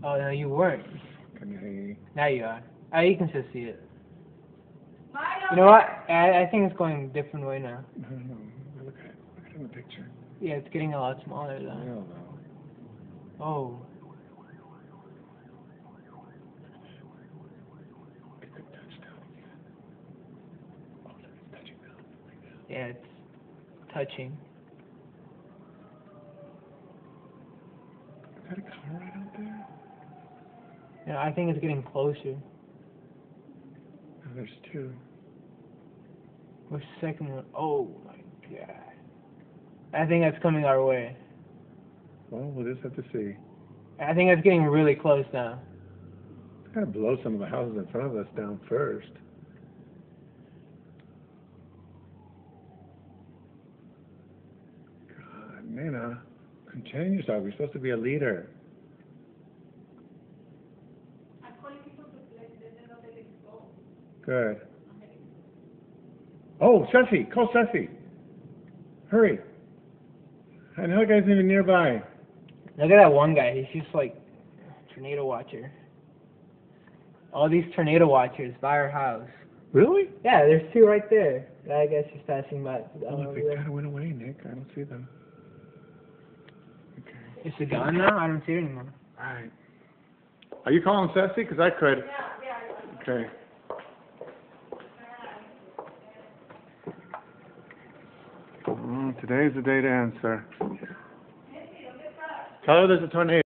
Oh, no, you weren't. Can you see? Now you are. Oh, you can still see it. You know what? I think it's going a different way now. No. Look at it. Look at it in the picture. Yeah, it's getting a lot smaller though. Real though. Oh. It could touch down again. Oh, look, it's touching down. Like that. Yeah, it's touching. Is that a car right out there? Yeah, I think it's getting closer. No, there's two. Where's the second one? Oh my god. I think that's coming our way. Well, we'll just have to see. I think it's getting really close now. It's gotta blow some of the houses in front of us down first. God, Nana, contain yourself. You're supposed to be a leader. Good. Oh, Ceci! Call Ceci! Hurry! I know the guy's even nearby. Look at that one guy. He's just like tornado watcher. All these tornado watchers by our house. Really? Yeah, there's two right there. I guess he's passing by. Oh, they kind of went away, Nick. I don't see them. Okay. Is it gone now? I don't see it anymore. Alright. Are you calling Ceci? Because I could. Yeah. Okay. Today's the day to answer. Tell her there's a tornado.